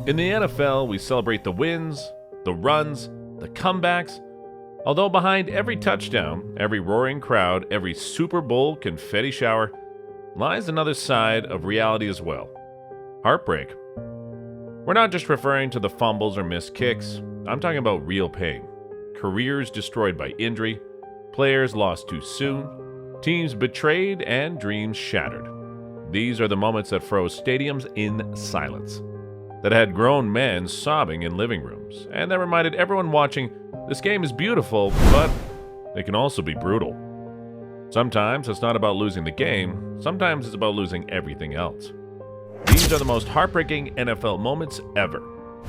In the NFL, we celebrate the wins, the runs, the comebacks. Although behind every touchdown, every roaring crowd, every Super Bowl confetti shower, lies another side of reality as well. Heartbreak. We're not just referring to the fumbles or missed kicks. I'm talking about real pain. Careers destroyed by injury, players lost too soon, teams betrayed, and dreams shattered. These are the moments that froze stadiums in silence, that had grown men sobbing in living rooms, and that reminded everyone watching this game is beautiful, but it can also be brutal. Sometimes it's not about losing the game, sometimes it's about losing everything else. These are the most heartbreaking NFL moments ever,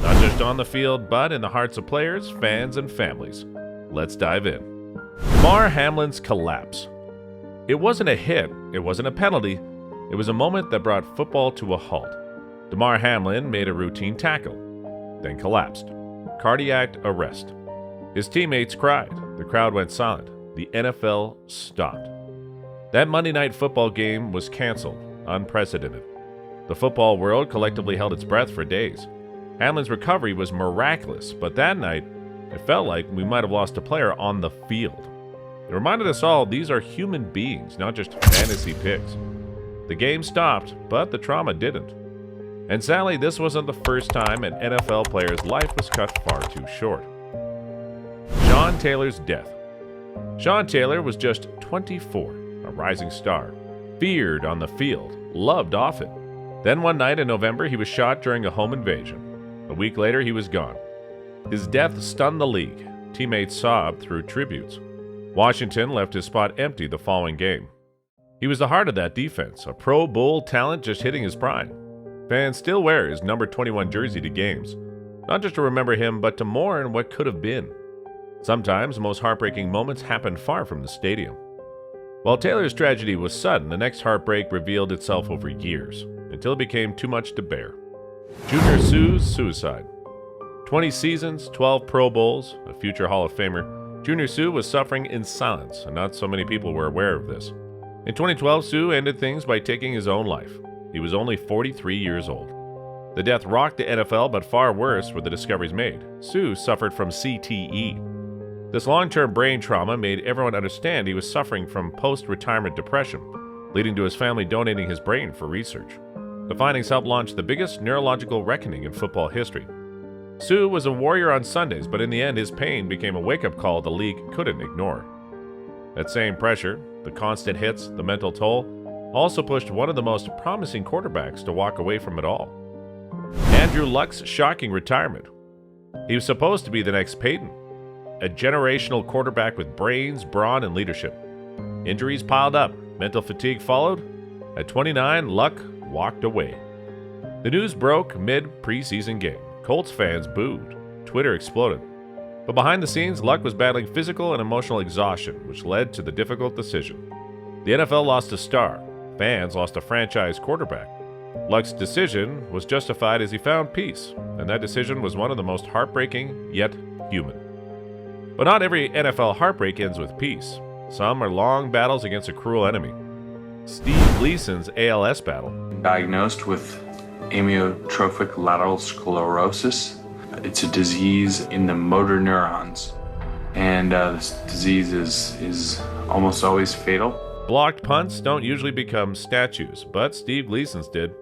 not just on the field, but in the hearts of players, fans, and families. Let's dive in. Damar Hamlin's collapse. It wasn't a hit, it wasn't a penalty, it was a moment that brought football to a halt. Damar Hamlin made a routine tackle, then collapsed. Cardiac arrest. His teammates cried. The crowd went silent. The NFL stopped. That Monday Night Football game was canceled, unprecedented. The football world collectively held its breath for days. Hamlin's recovery was miraculous, but that night, it felt like we might have lost a player on the field. It reminded us all these are human beings, not just fantasy picks. The game stopped, but the trauma didn't. And sadly, this wasn't the first time an NFL player's life was cut far too short. Sean Taylor's death. Sean Taylor was just 24, a rising star, feared on the field, loved off it. Then one night in November, he was shot during a home invasion. A week later, he was gone. His death stunned the league. Teammates sobbed through tributes. Washington left his spot empty the following game. He was the heart of that defense, a Pro Bowl talent just hitting his prime. Fans still wear his number 21 jersey to games, not just to remember him, but to mourn what could have been. Sometimes the most heartbreaking moments happen far from the stadium. While Taylor's tragedy was sudden, the next heartbreak revealed itself over years, until it became too much to bear. Junior Sue's suicide. 20 seasons, 12 Pro Bowls, a future Hall of Famer, Junior Sue was suffering in silence, and not so many people were aware of this. In 2012, Sue ended things by taking his own life. He was only 43 years old. The death rocked the NFL, but far worse were the discoveries made. Sue suffered from CTE. This long-term brain trauma made everyone understand he was suffering from post-retirement depression, leading to his family donating his brain for research. The findings helped launch the biggest neurological reckoning in football history. Sue was a warrior on Sundays, but in the end his pain became a wake-up call the league couldn't ignore. That same pressure, the constant hits, the mental toll, also pushed one of the most promising quarterbacks to walk away from it all. Andrew Luck's shocking retirement. He was supposed to be the next Peyton, a generational quarterback with brains, brawn, and leadership. Injuries piled up, mental fatigue followed. At 29, Luck walked away. The news broke mid-preseason game. Colts fans booed. Twitter exploded. But behind the scenes, Luck was battling physical and emotional exhaustion, which led to the difficult decision. The NFL lost a star. Fans lost a franchise quarterback. Luck's decision was justified as he found peace, and that decision was one of the most heartbreaking, yet human. But not every NFL heartbreak ends with peace. Some are long battles against a cruel enemy. Steve Gleason's ALS battle. Diagnosed with amyotrophic lateral sclerosis. It's a disease in the motor neurons, and this disease is almost always fatal. Blocked punts don't usually become statues, but Steve Gleason's did.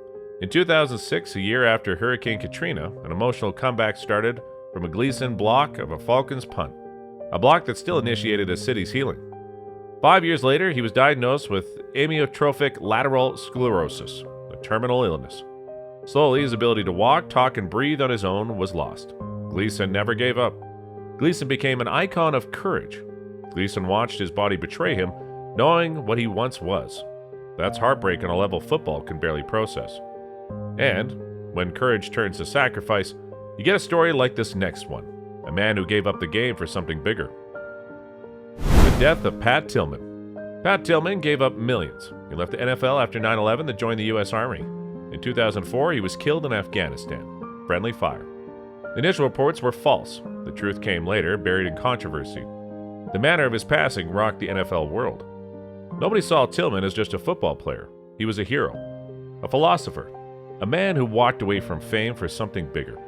In 2006, a year after Hurricane Katrina, an emotional comeback started from a Gleason block of a Falcons punt, a block that still initiated a city's healing. 5 years later, he was diagnosed with amyotrophic lateral sclerosis, a terminal illness. Slowly, his ability to walk, talk, and breathe on his own was lost. Gleason never gave up. Gleason became an icon of courage. Gleason watched his body betray him, knowing what he once was. That's heartbreak on a level football can barely process. And when courage turns to sacrifice, you get a story like this next one, a man who gave up the game for something bigger. The death of Pat Tillman. Pat Tillman gave up millions. He left the NFL after 9/11 to join the U.S. Army. In 2004, he was killed in Afghanistan. Friendly fire. The initial reports were false. The truth came later, buried in controversy. The manner of his passing rocked the NFL world. Nobody saw Tillman as just a football player. He was a hero, a philosopher, A man who walked away from fame for something bigger,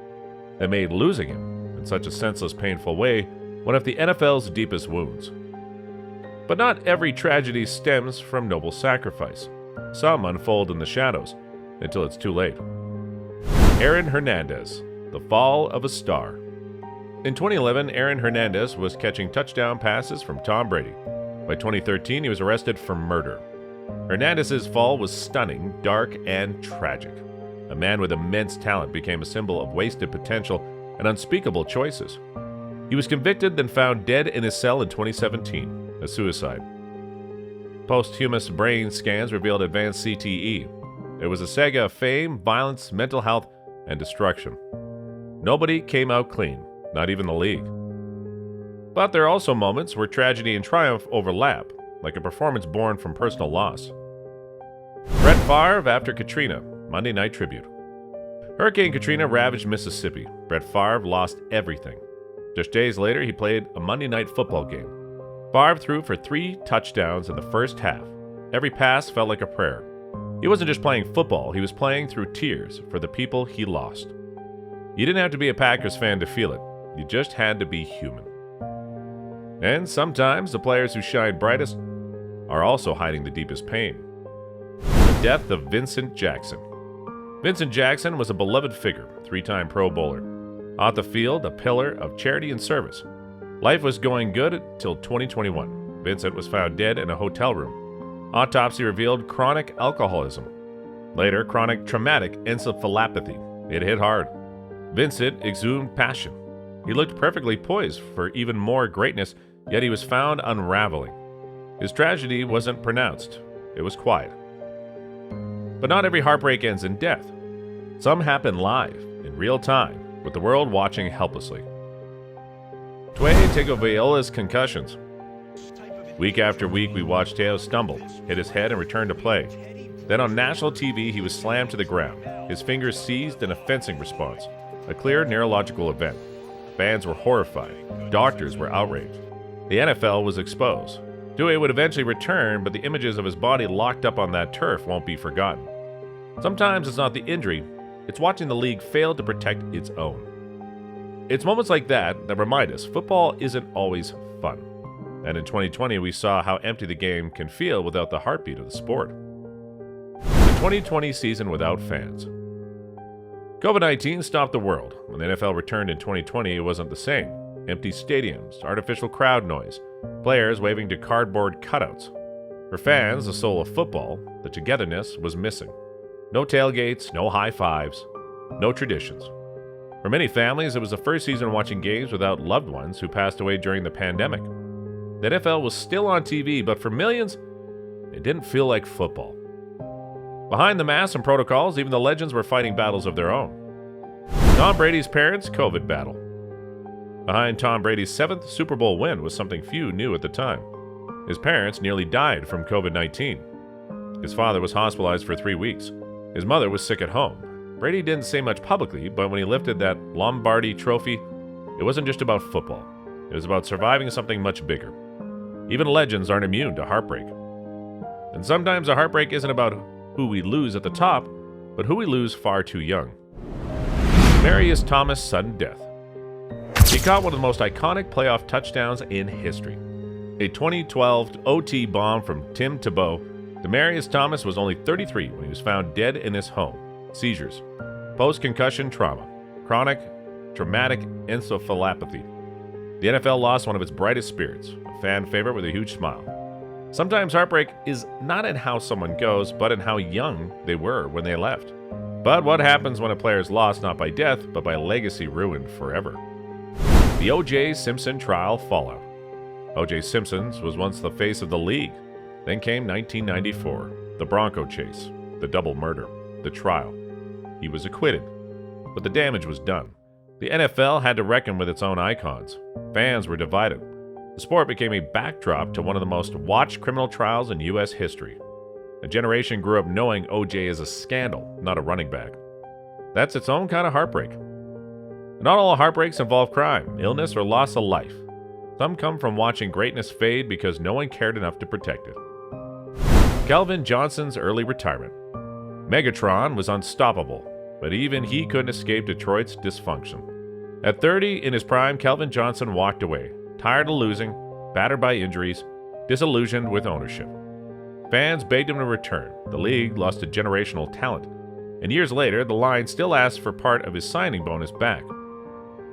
that made losing him in such a senseless, painful way one of the NFL's deepest wounds. But not every tragedy stems from noble sacrifice. Some unfold in the shadows until it's too late. Aaron Hernandez, the fall of a star. In 2011, Aaron Hernandez was catching touchdown passes from Tom Brady. By 2013, he was arrested for murder. Hernandez's fall was stunning, dark, and tragic. A man with immense talent became a symbol of wasted potential and unspeakable choices. He was convicted, then found dead in his cell in 2017, a suicide. Posthumous brain scans revealed advanced CTE. It was a saga of fame, violence, mental health, and destruction. Nobody came out clean, not even the league. But there are also moments where tragedy and triumph overlap, like a performance born from personal loss. Brett Favre after Katrina, Monday Night Tribute. Hurricane Katrina ravaged Mississippi. Brett Favre lost everything. Just days later, he played a Monday Night Football game. Favre threw for 3 touchdowns in the first half. Every pass felt like a prayer. He wasn't just playing football, he was playing through tears for the people he lost. You didn't have to be a Packers fan to feel it. You just had to be human. And sometimes the players who shine brightest are also hiding the deepest pain. The death of Vincent Jackson. Vincent Jackson was a beloved figure, 3-time Pro Bowler. On the field, a pillar of charity and service. Life was going good until 2021. Vincent was found dead in a hotel room. Autopsy revealed chronic alcoholism. Later, chronic traumatic encephalopathy. It hit hard. Vincent exhumed passion. He looked perfectly poised for even more greatness, yet he was found unraveling. His tragedy wasn't pronounced. It was quiet. But not every heartbreak ends in death. Some happen live, in real time, with the world watching helplessly. Tue Tagovailoa's concussions. Week after week, we watched Teo stumble, hit his head, and return to play. Then on national TV, he was slammed to the ground, his fingers seized in a fencing response, a clear neurological event. Fans were horrified. Doctors were outraged. The NFL was exposed. Tue would eventually return, but the images of his body locked up on that turf won't be forgotten. Sometimes it's not the injury, it's watching the league fail to protect its own. It's moments like that remind us football isn't always fun. And in 2020, we saw how empty the game can feel without the heartbeat of the sport. The 2020 season without fans. COVID-19 stopped the world. When the NFL returned in 2020, it wasn't the same. Empty stadiums, artificial crowd noise, players waving to cardboard cutouts. For fans, the soul of football, the togetherness, was missing. No tailgates, no high fives, no traditions. For many families, it was the first season watching games without loved ones who passed away during the pandemic. The NFL was still on TV, but for millions, it didn't feel like football. Behind the masks and protocols, even the legends were fighting battles of their own. Tom Brady's parents' COVID battle. Behind Tom Brady's 7th Super Bowl win was something few knew at the time. His parents nearly died from COVID-19. His father was hospitalized for 3 weeks. His mother was sick at home. Brady didn't say much publicly, but when he lifted that Lombardi trophy, it wasn't just about football. It was about surviving something much bigger. Even legends aren't immune to heartbreak. And sometimes a heartbreak isn't about who we lose at the top, but who we lose far too young. Marius Thomas' sudden death. He caught one of the most iconic playoff touchdowns in history. A 2012 OT bomb from Tim Tebow. Demaryius Thomas was only 33 when he was found dead in his home. Seizures, post-concussion trauma, chronic traumatic encephalopathy. The NFL lost one of its brightest spirits, a fan favorite with a huge smile. Sometimes heartbreak is not in how someone goes, but in how young they were when they left. But what happens when a player is lost not by death, but by legacy ruined forever? The O.J. Simpson trial fallout. O.J. Simpson was once the face of the league. Then came 1994, the Bronco chase, the double murder, the trial. He was acquitted, but the damage was done. The NFL had to reckon with its own icons. Fans were divided. The sport became a backdrop to one of the most watched criminal trials in U.S. history. A generation grew up knowing O.J. is a scandal, not a running back. That's its own kind of heartbreak. Not all heartbreaks involve crime, illness, or loss of life. Some come from watching greatness fade because no one cared enough to protect it. Calvin Johnson's early retirement. Megatron was unstoppable, but even he couldn't escape Detroit's dysfunction. At 30, in his prime, Calvin Johnson walked away, tired of losing, battered by injuries, disillusioned with ownership. Fans begged him to return. The league lost a generational talent, and years later, the Lions still asked for part of his signing bonus back.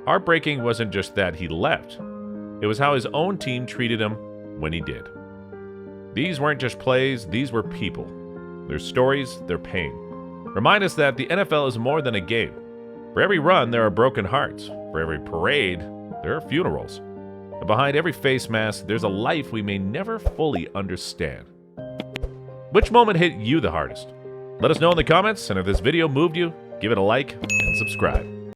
Heartbreaking wasn't just that he left. It was how his own team treated him when he did. These weren't just plays, these were people. Their stories, their pain. Remind us that the NFL is more than a game. For every run, there are broken hearts. For every parade, there are funerals. And behind every face mask, there's a life we may never fully understand. Which moment hit you the hardest? Let us know in the comments, and if this video moved you, give it a like and subscribe.